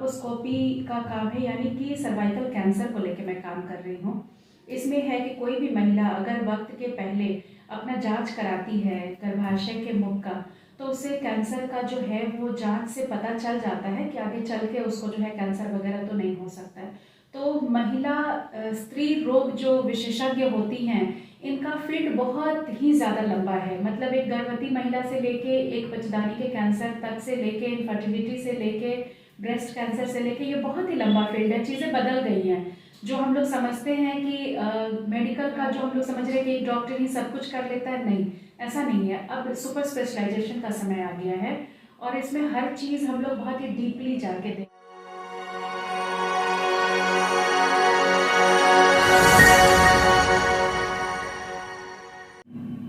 Bronchoscopy का काम है, यानी कि सर्वाइकल कैंसर को लेके मैं काम कर रही हूँ। इसमें है कि कोई भी महिला अगर वक्त के पहले अपना जांच कराती है गर्भाशय के मुख का, तो उससे कैंसर का जो है वो जांच से पता चल जाता है कि आगे चल के उसको जो है कैंसर वगैरह तो नहीं हो सकता है। तो महिला स्त्री रोग जो विशेषज्ञ होती हैं, इनका फील्ड बहुत ही ज़्यादा लंबा है। मतलब एक गर्भवती महिला से लेके एक बच्चेदानी के कैंसर तक से लेके इनफर्टिलिटी से लेके ब्रेस्ट कैंसर से लेके, ये बहुत ही लंबा फील्ड है। चीज़ें बदल गई हैं। जो हम लोग समझते हैं कि मेडिकल का जो हम लोग समझ रहे हैं कि एक डॉक्टर ही सब कुछ कर लेता है, नहीं, ऐसा नहीं है। अब सुपर स्पेशलाइजेशन का समय आ गया है और इसमें हर चीज़ हम लोग बहुत ही डीपली जाके देखें।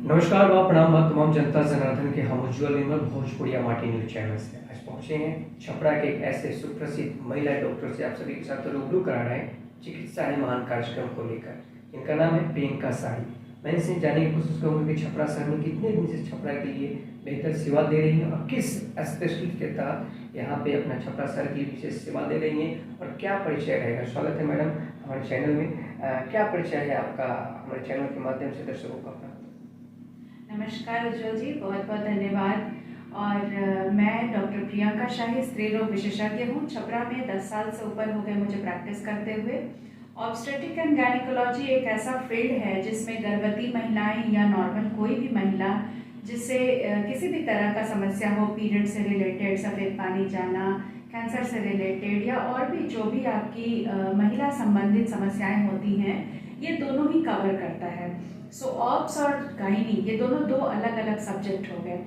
नमस्कार व प्रणाम तमाम जनता जनार्दन के हम उज्ज्वल निर्मल भोजपुरिया माटी न्यूज चैनल से आज पहुंचे हैं छपरा के एक ऐसे सुप्रसिद्ध महिला डॉक्टर से आप सभी के साथ रूबरू करा रहे हैं चिकित्सा है महान कार्यक्रम को लेकर। इनका नाम है प्रियंका साड़ी। मैं इनसे जानने की कोशिश करूँगी कि छपरा शहर में कितने दिन से छपरा के लिए बेहतर सेवा दे रही हैं और किस स्पेशलिस्ट के तहत यहाँ पे अपना छपरा शहर की विशेष सेवा दे रही हैं और क्या परिचय रहेगा। स्वागत है मैडम हमारे चैनल में। क्या परिचय है आपका हमारे चैनल के माध्यम से दर्शकों का? नमस्कार उज्ज्वल जी, बहुत बहुत धन्यवाद। और मैं डॉक्टर प्रियंका शाही, स्त्री रोग विशेषज्ञ हूँ। छपरा में 10 साल से ऊपर हो गए मुझे प्रैक्टिस करते हुए। ऑब्स्टेट्रिक एंड गायनिकोलॉजी एक ऐसा फील्ड है जिसमें गर्भवती महिलाएं या नॉर्मल कोई भी महिला जिससे किसी भी तरह का समस्या हो, पीरियड से रिलेटेड, सफ़ेद पानी जाना, कैंसर से रिलेटेड या और भी जो भी आपकी महिला संबंधित समस्याएं होती हैं, ये दोनों ही कवर करता है। सो ऑब्स और गायनी ये दोनों दो अलग अलग सब्जेक्ट हो गए।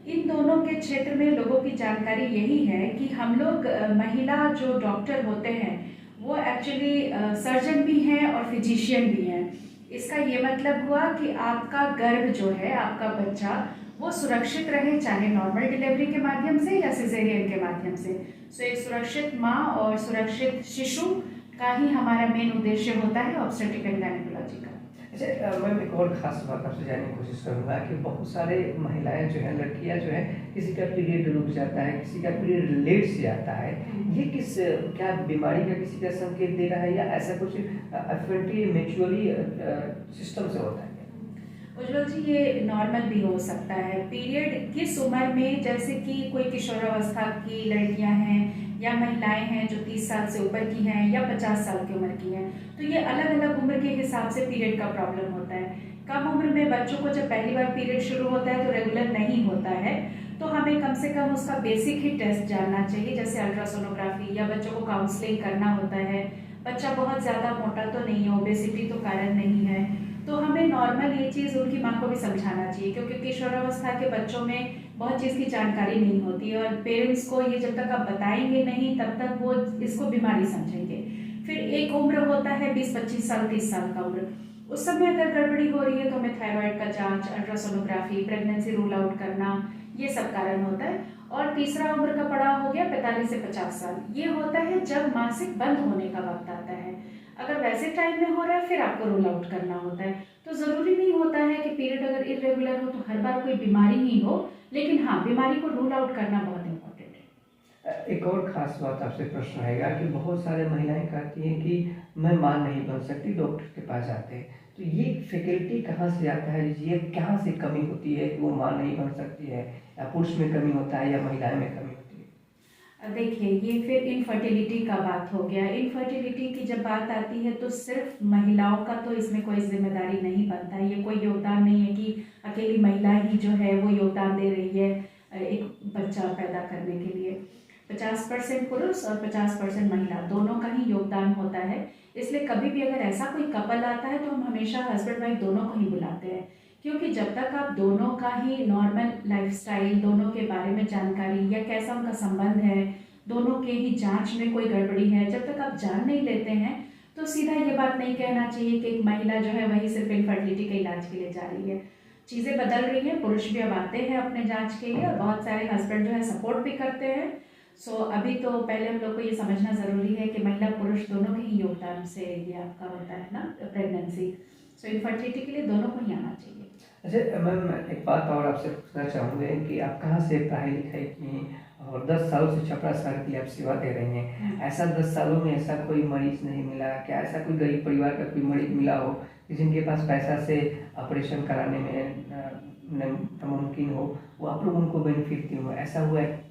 इन दोनों के क्षेत्र में लोगों की जानकारी यही है कि हम लोग महिला जो डॉक्टर होते हैं वो एक्चुअली सर्जन भी हैं और फिजिशियन भी हैं। इसका ये मतलब हुआ कि आपका गर्भ जो है, आपका बच्चा, वो सुरक्षित रहे, चाहे नॉर्मल डिलीवरी के माध्यम से या सिजेरियन के माध्यम से। सो एक सुरक्षित माँ और सुरक्षित शिशु का ही हमारा मेन उद्देश्य होता है ऑब्स्टेट्रिक एंड गायनिकोलॉजी का। अच्छा मैम, एक और खास बात आपसे जानने की कोशिश करूँगा कि बहुत सारे महिलाएं जो है, लड़कियां जो है, किसी का पीरियड रुक जाता है, किसी का पीरियड लेट से आता है। ये क्या बीमारी का किसी का संकेत दे रहा है या ऐसा कुछ नेचुरली सिस्टम से होता है? उज्ज्वल जी, ये नॉर्मल भी हो सकता है। पीरियड किस उम्र में, जैसे कि कोई किशोरावस्था की लड़कियां हैं या महिलाएं हैं जो 30 साल से ऊपर की हैं या 50 साल की उम्र की हैं, तो ये अलग अलग उम्र के हिसाब से पीरियड का प्रॉब्लम होता है। कम उम्र में बच्चों को जब पहली बार पीरियड शुरू होता है तो रेगुलर नहीं होता है, तो हमें कम से कम उसका बेसिक ही टेस्ट जानना चाहिए, जैसे अल्ट्रासोनोग्राफी, या बच्चों को काउंसलिंग करना होता है। बच्चा बहुत ज़्यादा मोटा तो नहीं है, ओबेसिटी तो कारण नहीं है, तो हमें नॉर्मल ये चीज़ उनकी माँ को भी समझाना चाहिए, क्योंकि किशोरावस्था के बच्चों में बहुत चीज़ की जानकारी नहीं होती है और पेरेंट्स को ये जब तक आप बताएंगे नहीं तब तक वो इसको बीमारी समझेंगे। फिर एक उम्र होता है 20-25 साल, 30 साल का उम्र। उस समय अगर गड़बड़ी हो रही है तो हमें थायराइड का जांच, अल्ट्रासोनोग्राफी, प्रेगनेंसी रूल आउट करना, ये सब कारण होता है। और तीसरा उम्र का पड़ाव हो गया 45 से 50 साल। ये होता है जब मासिक बंद होने का वक्त आता है। अगर वैसे टाइम में हो रहा है फिर आपको रूल आउट करना होता है। तो ज़रूरी नहीं होता है कि पीरियड अगर इरेगुलर हो तो हर बार कोई बीमारी ही हो, लेकिन हाँ, बीमारी को रूल आउट करना बहुत इम्पोर्टेंट है। एक और ख़ास बात आपसे प्रश्न आएगा कि बहुत सारे महिलाएं कहती हैं कि मैं मां नहीं बन सकती, डॉक्टर के पास जाते हैं, तो ये फैकल्टी कहाँ से आता है? ये कहाँ से कमी होती है कि वो मां नहीं बन सकती है, या पुरुष में कमी होता है या महिलाएं में कमी होती है? देखिए, ये फिर इनफर्टिलिटी का बात हो गया। इनफर्टिलिटी की जब बात आती है तो सिर्फ महिलाओं का तो इसमें कोई जिम्मेदारी नहीं बनता है। ये कोई योगदान नहीं है कि अकेली महिला ही जो है वो योगदान दे रही है एक बच्चा पैदा करने के लिए। 50% पुरुष और 50% महिला, दोनों का ही योगदान होता है। इसलिए कभी भी अगर ऐसा कोई कपल आता है तो हम हमेशा हस्बैंड वाइफ दोनों को ही बुलाते हैं, क्योंकि जब तक आप दोनों का ही नॉर्मल लाइफस्टाइल, दोनों के बारे में जानकारी या कैसा उनका संबंध है, दोनों के ही जांच में कोई गड़बड़ी है, जब तक आप जान नहीं लेते हैं तो सीधा ये बात नहीं कहना चाहिए कि एक महिला जो है वही सिर्फ इनफर्टिलिटी के इलाज के लिए जा रही है। चीज़ें बदल रही हैं, पुरुष भी अब आते हैं अपने जांच के लिए और बहुत सारे हस्बैंड जो है सपोर्ट भी करते हैं। सो अभी तो पहले हम लोग को ये समझना ज़रूरी है कि महिला पुरुष दोनों के ही योगदान से ये आपका होता है ना प्रेगनेंसी। सो इनफर्टिलिटी के लिए दोनों को ही आना चाहिए। अच्छा मैम, एक बात और आपसे पूछना चाहूँगे कि आप कहाँ से पढ़ाई लिखाई की और 10 सालों से छपरा शहर के लिए आप सेवा दे रही हैं। ऐसा 10 सालों में ऐसा कोई मरीज नहीं मिला क्या? ऐसा कोई गरीब परिवार का कोई मरीज मिला हो जिनके पास पैसा से ऑपरेशन कराने में नामुमकिन हो, वो आप लोग उनको बेनिफिट दिए हो, ऐसा हुआ है?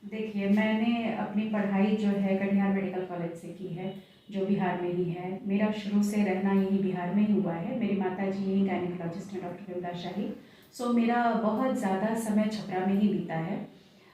देखिए, मैंने अपनी पढ़ाई जो है कटिहार मेडिकल कॉलेज से की है, जो बिहार में ही है। मेरा शुरू से रहना यही बिहार में ही हुआ है। मेरी माता जी यही गायनिकोलॉजिस्ट हैं, डॉक्टर विमला शाही। सो मेरा बहुत ज़्यादा समय छपरा में ही बीता है।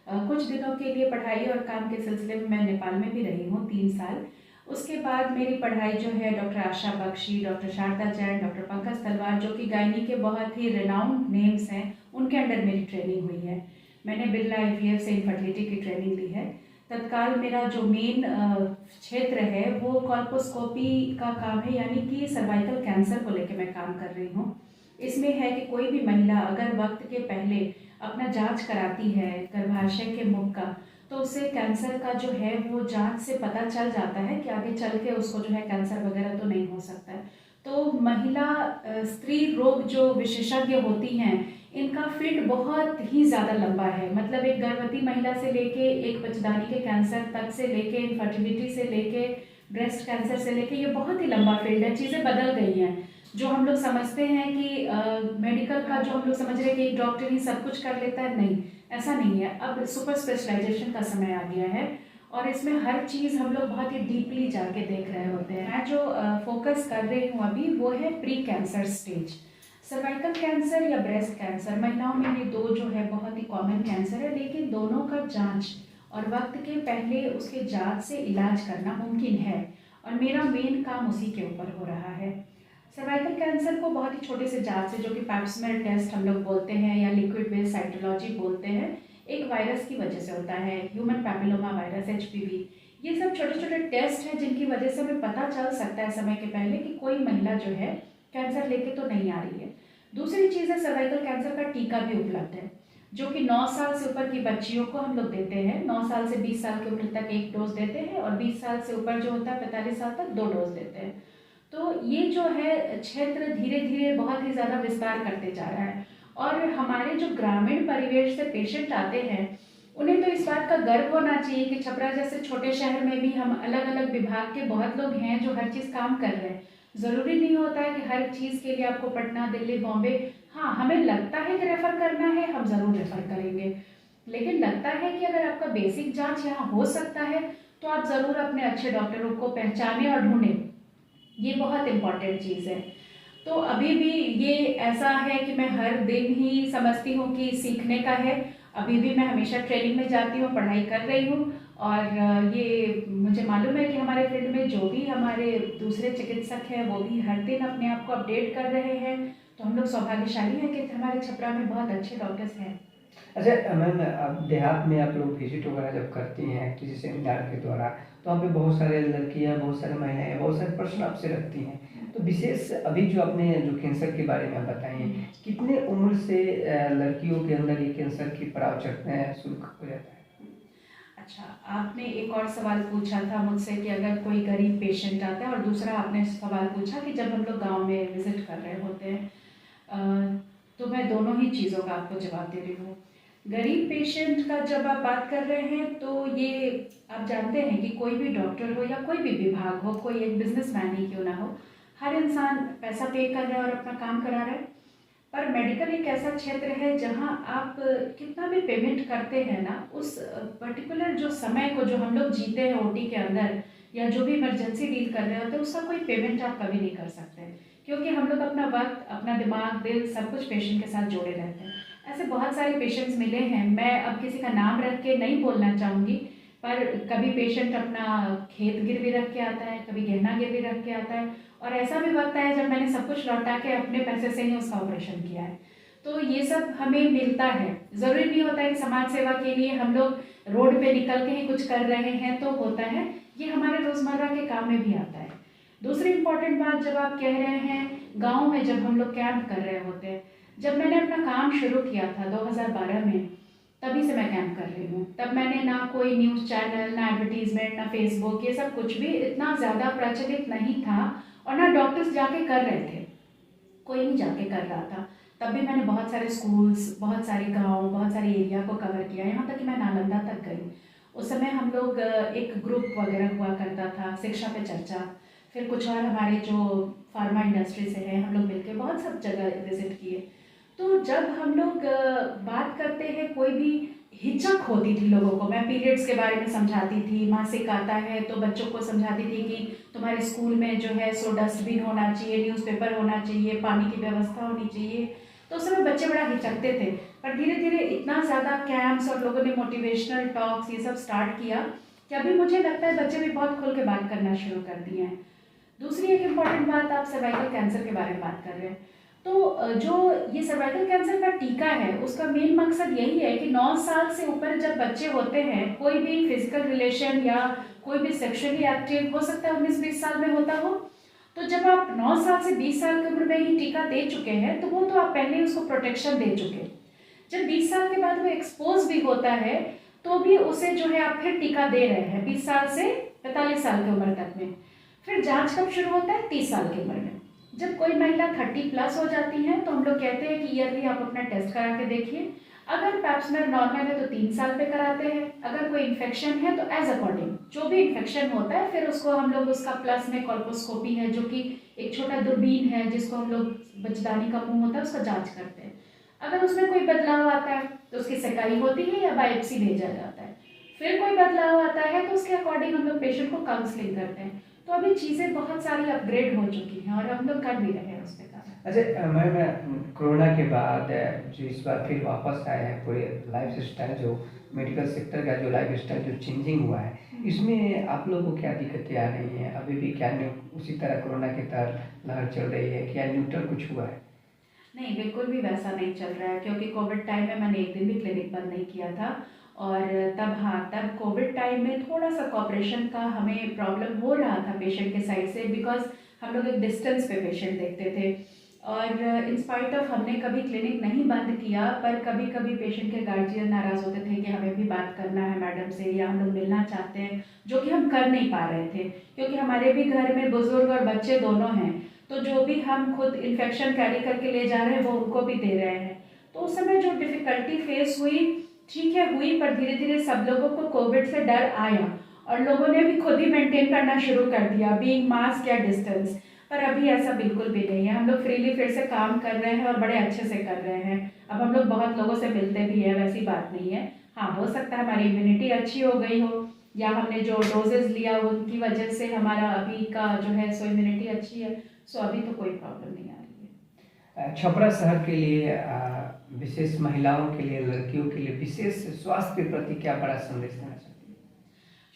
कुछ दिनों के लिए पढ़ाई और काम के सिलसिले में मैं नेपाल में भी रही हूँ 3 साल। उसके बाद मेरी पढ़ाई जो है डॉक्टर आशा बख्शी, डॉक्टर शारदा जैन, डॉक्टर पंकज तलवार, जो कि गायनी के बहुत ही रिनाउंड नेम्स हैं, उनके अंडर मेरी ट्रेनिंग हुई है। मैंने बिरला IVF से इनफर्टिलिटी की ट्रेनिंग ली है। तत्काल मेरा जो मेन क्षेत्र है वो कॉल्पोस्कोपी का काम है, यानी कि सर्वाइकल कैंसर को लेकर मैं काम कर रही हूँ। इसमें है कि कोई भी महिला अगर वक्त के पहले अपना जांच कराती है गर्भाशय के मुख का, तो उससे कैंसर का जो है वो जांच से पता चल जाता है कि आगे चल के उसको जो है कैंसर वगैरह तो नहीं हो सकता है। तो महिला स्त्री रोग जो विशेषज्ञ होती हैं, इनका फील्ड बहुत ही ज़्यादा लंबा है। मतलब एक गर्भवती महिला से लेके एक बच्चेदानी के कैंसर तक से लेके इनफर्टिलिटी से लेके ब्रेस्ट कैंसर से लेके ये बहुत ही लंबा फील्ड है। चीज़ें बदल गई हैं। जो हम लोग समझते हैं कि मेडिकल का जो हम लोग समझ रहे हैं कि एक डॉक्टर ही सब कुछ कर लेता है, नहीं, ऐसा नहीं है। अब सुपर स्पेशलाइजेशन का समय आ गया है और इसमें हर चीज़ हम लोग बहुत ही डीपली जाके देख रहे होते हैं। मैं जो फोकस कर रही हूँ अभी वो है pre cancer stage. Cervical cancer या ब्रेस्ट कैंसर, महिलाओं में ये दो जो है बहुत ही कॉमन कैंसर है, लेकिन दोनों का जांच और वक्त के पहले उसके जांच से इलाज करना मुमकिन है और मेरा मेन काम उसी के ऊपर हो रहा है। सर्वाइकल कैंसर को बहुत ही छोटे से जांच से, जो कि पैप स्मेयर टेस्ट हम लोग बोलते हैं या लिक्विड बेस्ड साइटोलॉजी बोलते हैं, एक वायरस की वजह से होता है, ह्यूमन पैपिलोमा वायरस HPV। ये सब छोटे छोटे टेस्ट हैं जिनकी वजह से हमें पता चल सकता है समय के पहले कि कोई महिला जो है कैंसर लेके तो नहीं आ रही है। दूसरी चीज़ है, सर्वाइकल कैंसर का टीका भी उपलब्ध है, जो कि 9 साल से ऊपर की बच्चियों को हम लोग देते हैं। 9 साल से 20 साल के उम्र तक 1 डोज देते हैं और 20 साल से ऊपर जो होता है 45 साल तक 2 डोज देते हैं। तो ये जो है क्षेत्र धीरे धीरे बहुत ही ज़्यादा विस्तार करते जा रहा है और हमारे जो ग्रामीण परिवेश से पेशेंट आते हैं उन्हें तो इस बात का गर्व होना चाहिए कि छपरा जैसे छोटे शहर में भी हम अलग अलग विभाग के बहुत लोग हैं जो हर चीज़ काम कर रहे हैं। ज़रूरी नहीं होता है कि हर चीज़ के लिए आपको पटना, दिल्ली, बॉम्बे, हाँ हमें लगता है कि रेफ़र करना है, हम ज़रूर रेफ़र करेंगे, लेकिन लगता है कि अगर आपका बेसिक जांच यहाँ हो सकता है तो आप ज़रूर अपने अच्छे डॉक्टरों को पहचानें और ढूंढें। ये बहुत इम्पॉर्टेंट चीज़ है। तो अभी भी ये ऐसा है कि मैं हर दिन ही समझती हूँ कि सीखने का है। अभी भी मैं हमेशा ट्रेनिंग में जाती हूँ, पढ़ाई कर रही हूँ और ये मुझे मालूम है कि हमारे फील्ड में जो भी हमारे दूसरे चिकित्सक हैं वो भी हर दिन अपने आप को अपडेट कर रहे हैं। तो हम लोग सौभाग्यशाली हैं कि हमारे छपरा में बहुत अच्छे डॉक्टर्स हैं। अच्छा मैम, अब देहात में आप लोग विजिट वगैरह जब करती हैं किसी सेमिनार के द्वारा, तो वहाँ पे बहुत सारे लड़कियाँ, बहुत सारे महिलाएं, बहुत सारे प्रश्न आपसे रखती हैं। तो विशेष अभी जो आपने जो कैंसर के बारे में बताई हैं, कितने उम्र से लड़कियों के अंदर ये कैंसर की पड़ाव चढ़ना शुरू हो जाता है? अच्छा, आपने एक और सवाल पूछा था मुझसे कि अगर कोई गरीब पेशेंट आता है, और दूसरा आपने सवाल पूछा कि जब हम लोग गांव में विजिट कर रहे होते हैं, तो मैं दोनों ही चीज़ों का आपको जवाब दे रही हूँ। गरीब पेशेंट का जब आप बात कर रहे हैं तो ये आप जानते हैं कि कोई भी डॉक्टर हो या कोई भी विभाग हो, कोई एक बिजनेसमैन ही क्यों ना हो, हर इंसान पैसा पे कर रहा है और अपना काम करा रहा है। पर मेडिकल एक ऐसा क्षेत्र है जहां आप कितना भी पेमेंट करते हैं ना, उस पर्टिकुलर जो समय को जो हम लोग जीते हैं OT के अंदर या जो भी इमरजेंसी डील कर रहे होते हैं, उसका कोई पेमेंट आप कभी नहीं कर सकते, क्योंकि हम लोग अपना वक्त, अपना दिमाग, दिल सब कुछ पेशेंट के साथ जोड़े रहते हैं। ऐसे बहुत सारे पेशेंट्स मिले हैं, मैं अब किसी का नाम रख के नहीं बोलना चाहूँगी, पर कभी पेशेंट अपना खेत गिरवी रख के आता है, कभी गहना गिरवी रख के आता है, और ऐसा भी वक्त है जब मैंने सब कुछ लौटा के अपने पैसे से ही उसका ऑपरेशन किया है। तो ये सब हमें मिलता है। ज़रूरी नहीं होता है कि समाज सेवा के लिए हम लोग रोड पे निकल के ही कुछ कर रहे हैं तो होता है, ये हमारे रोज़मर्रा के काम में भी आता है। दूसरी इम्पॉर्टेंट बात, जब आप कह रहे हैं गाँव में जब हम लोग कैंप कर रहे होते हैं, जब मैंने अपना काम शुरू किया था 2012 में, तभी से मैं कैंप कर रही हूँ। तब मैंने ना कोई न्यूज़ चैनल, ना एडवर्टीजमेंट, ना फेसबुक, ये सब कुछ भी इतना ज़्यादा प्रचलित नहीं था और ना डॉक्टर्स जाके कर रहे थे, कोई नहीं जाके कर रहा था। तब भी मैंने बहुत सारे स्कूल्स, बहुत सारे गांव, बहुत सारे एरिया को कवर किया, यहाँ तक कि मैं नालंदा तक गई। उस समय हम लोग एक ग्रुप वगैरह हुआ करता था, शिक्षा पे चर्चा, फिर कुछ और हमारे जो फार्मा इंडस्ट्री से हैं हम लोग मिलकर बहुत सब जगह विजिट किए। तो जब हम लोग बात करते हैं, कोई भी हिचक होती थी लोगों को, मैं पीरियड्स के बारे में समझाती थी, मासिक आता है तो बच्चों को समझाती थी कि तुम्हारे स्कूल में जो है सो डस्टबिन होना चाहिए, न्यूज़पेपर होना चाहिए, पानी की व्यवस्था होनी चाहिए। तो उस समय बच्चे बड़ा हिचकते थे, पर धीरे धीरे इतना ज़्यादा कैंप्स और लोगों ने मोटिवेशनल टॉक्स ये सब स्टार्ट किया कि अभी मुझे लगता है बच्चे भी बहुत खुल के बात करना शुरू कर दिए हैं। दूसरी एक इम्पॉर्टेंट बात, आप सर्वाइकल कैंसर के बारे में बात कर रहे हैं, तो जो ये सर्वाइकल कैंसर का टीका है उसका मेन मकसद यही है कि 9 साल से ऊपर जब बच्चे होते हैं, कोई भी फिजिकल रिलेशन या कोई भी सेक्सुअली एक्टिव हो सकता है 19-20 साल में होता हो, तो जब आप 9 साल से 20 साल की उम्र में ही टीका दे चुके हैं तो वो तो आप पहले ही उसको प्रोटेक्शन दे चुके। जब 20 साल के बाद वो एक्सपोज भी होता है तो भी उसे जो है आप फिर टीका दे रहे हैं 20 साल से 45 साल की उम्र तक में। फिर जांच कब शुरू होता है? 30 साल की उम्र में। जब कोई महिला 30+ हो जाती है तो हम लोग कहते हैं कि ईयरली आप अपना टेस्ट करा के देखिए। अगर पैप्समेयर नॉर्मल है तो 3 साल पे कराते हैं। अगर कोई इन्फेक्शन है तो एज अकॉर्डिंग जो भी इन्फेक्शन होता है फिर उसको हम लोग उसका प्लस में कॉल्पोस्कोपी है जो कि एक छोटा दूरबीन है जिसको हम लोग बचदानी का मुंह होता है उसका जांच करते हैं। अगर उसमें कोई बदलाव आता है तो उसकी सेकाई होती है या बायोप्सी भेजा जाता है। फिर कोई बदलाव आता है तो उसके अकॉर्डिंग हम लोग पेशेंट को काउंसलिंग करते हैं। तो अभी चीज़ें बहुत सारी अपग्रेड हो चुकी हैं और हम लोग कर भी रहे हैं उस पर काम। अच्छा मैम, कोरोना के बाद जो इस बार फिर वापस आया है पूरे लाइफ स्टाइल, जो मेडिकल सेक्टर का जो लाइफ स्टाइल जो चेंजिंग हुआ है, इसमें आप लोगों को क्या दिक्कतें आ रही हैं? अभी भी क्या उसी तरह कोरोना की तरह लहर चल रही है, क्या न्यूट्रल कुछ हुआ है? नहीं, बिल्कुल भी वैसा नहीं चल रहा है, क्योंकि कोविड टाइम में मैंने एक दिन भी क्लिनिक बंद नहीं किया था। और तब कोविड टाइम में थोड़ा सा कॉपरेशन का हमें प्रॉब्लम हो रहा था पेशेंट के साइड से, बिकॉज हम लोग एक डिस्टेंस पे पेशेंट देखते थे। और इंस्पाइट ऑफ हमने कभी क्लिनिक नहीं बंद किया, पर कभी कभी पेशेंट के गार्जियन नाराज़ होते थे कि हमें भी बात करना है मैडम से, या हम लोग मिलना चाहते हैं, जो कि हम कर नहीं पा रहे थे क्योंकि हमारे भी घर में बुजुर्ग और बच्चे दोनों हैं। तो जो भी हम खुद इन्फेक्शन कैरी करके ले जा रहे हैं वो उनको भी दे रहे हैं। तो उस समय जो डिफ़िकल्टी फेस हुई, ठीक है हुई, पर धीरे धीरे सब लोगों को कोविड से डर आया और लोगों ने भी खुद ही मेंटेन करना शुरू कर दिया, बीइंग मास्क या डिस्टेंस। पर अभी ऐसा बिल्कुल भी नहीं है, हम लोग फ्रीली फिर से काम कर रहे हैं और बड़े अच्छे से कर रहे हैं। अब हम लोग बहुत लोगों से मिलते भी हैं, वैसी बात नहीं है। हाँ, हो सकता है हमारी इम्यूनिटी अच्छी हो गई हो, या हमने जो डोजेज लिया उनकी वजह से हमारा अभी का जो है सो इम्यूनिटी अच्छी है। सो अभी तो कोई प्रॉब्लम नहीं आ रही है। छपरा शहर के लिए विशेष महिलाओं के लिए, लड़कियों के लिए विशेष स्वास्थ्य के प्रति क्या बड़ा संदेश देना चाहती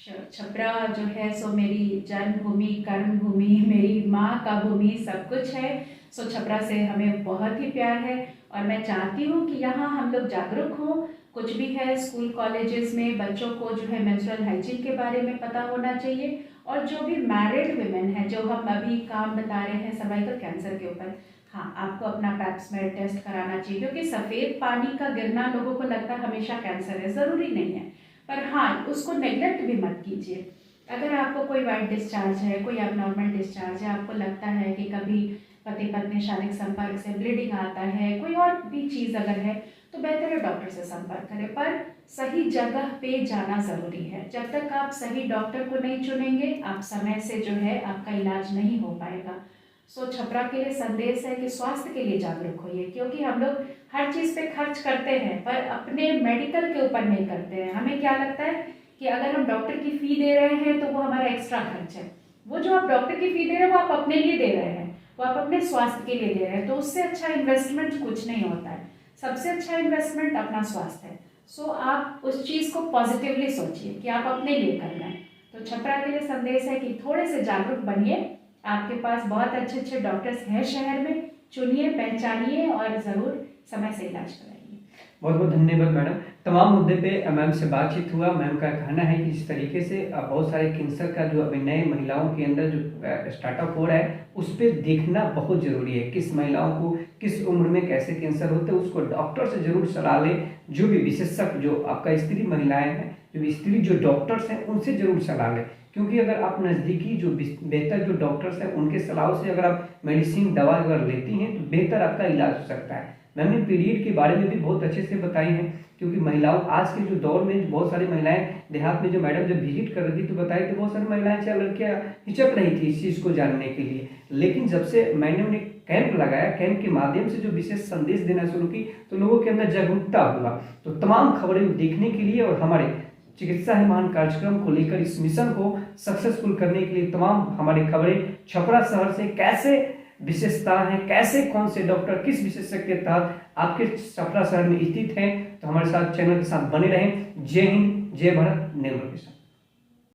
है? छपरा जो है सो मेरी जन्मभूमि, कर्मभूमि, मेरी माँ का भूमि, सब कुछ है। सो छपरा से हमें बहुत ही प्यार है और मैं चाहती हूँ कि यहाँ हम लोग जागरूक हों। कुछ भी है स्कूल कॉलेजेस में बच्चों को जो है मेंस्ट्रुअल हाइजीन के बारे में पता होना चाहिए। और जो भी मैरिड वुमेन है, जो हम अभी काम बता रहे हैं सर्वाइकल कैंसर के ऊपर, हाँ आपको अपना पैप्समेयर टेस्ट कराना चाहिए, क्योंकि सफ़ेद पानी का गिरना लोगों को लगता है हमेशा कैंसर है, ज़रूरी नहीं है। पर हाँ, उसको नेग्लेक्ट भी मत कीजिए। अगर आपको कोई वाइट डिस्चार्ज है, कोई एबनॉर्मल डिस्चार्ज है, आपको लगता है कि कभी पति पत्नी शारीरिक संपर्क से ब्लीडिंग आता है, कोई और भी चीज़ अगर है, तो बेहतर है डॉक्टर से संपर्क करें। पर सही जगह पे जाना ज़रूरी है। जब तक आप सही डॉक्टर को नहीं चुनेंगे, आप समय से जो है आपका इलाज नहीं हो पाएगा। सो छपरा के लिए संदेश है कि स्वास्थ्य के लिए जागरूक होइए, क्योंकि हम लोग हर चीज़ पे खर्च करते हैं पर अपने मेडिकल के ऊपर नहीं करते हैं। हमें क्या लगता है कि अगर हम डॉक्टर की फ़ी दे रहे हैं तो वो हमारा एक्स्ट्रा खर्च है। वो जो आप डॉक्टर की फ़ी दे रहे हैं वो आप अपने लिए दे रहे हैं, वो आप अपने स्वास्थ्य के लिए दे रहे हैं। तो उससे अच्छा इन्वेस्टमेंट कुछ नहीं होता है। सबसे अच्छा इन्वेस्टमेंट अपना स्वास्थ्य है। सो आप उस चीज़ को पॉजिटिवली सोचिए कि आप अपने लिए करना है। तो छपरा के लिए संदेश है कि थोड़े से जागरूक बनिए। आपके पास बहुत अच्छे अच्छे डॉक्टर्स हैं शहर में, चुनिए, पहचानिए और ज़रूर समय से इलाज कराइए। बहुत बहुत धन्यवाद मैडम। तमाम मुद्दे पे मैम से बातचीत हुआ। मैम का कहना है कि इस तरीके से बहुत सारे कैंसर का जो अभी नए महिलाओं के अंदर जो स्टार्टअप हो रहा है उस पर देखना बहुत ज़रूरी है। किस महिलाओं को किस उम्र में कैसे कैंसर होते हैं उसको डॉक्टर से ज़रूर सलाह लें। जो भी विशेषज्ञ जो आपका स्त्री महिलाएं हैं, जो स्त्री जो डॉक्टर्स हैं उनसे ज़रूर सलाह लें, क्योंकि अगर आप नज़दीकी जो बेहतर जो डॉक्टर्स हैं उनके सलाह से अगर आप मेडिसिन दवा अगर लेती हैं तो बेहतर आपका इलाज हो सकता है। मैम ने पीरियड के बारे में भी बहुत अच्छे से बताई हैं, क्योंकि महिलाओं आज के जो दौर में बहुत सारी महिलाएं देहात में जो मैडम जब विजिट कर रही थी तो बताई कि बहुत सारी महिलाएं चाहे लड़कियां हिचक रही थी इस चीज़ को जानने के लिए। लेकिन जब से मैडम ने कैंप लगाया, कैंप के माध्यम से जो विशेष संदेश देना शुरू की तो लोगों के अंदर जागरूकता हुआ। तो तमाम खबरें देखने के लिए और हमारे चिकित्सा ही महान कार्यक्रम को लेकर इस मिशन को सक्सेसफुल करने के लिए तमाम हमारी खबरें छपरा शहर से कैसे विशेषता है, कैसे कौन से डॉक्टर किस विशेषज्ञ के तहत आपके छपरा शहर में स्थित हैं, तो हमारे साथ चैनल के साथ बने रहें। जय हिंद, जय भारत, निर्मल के साथ।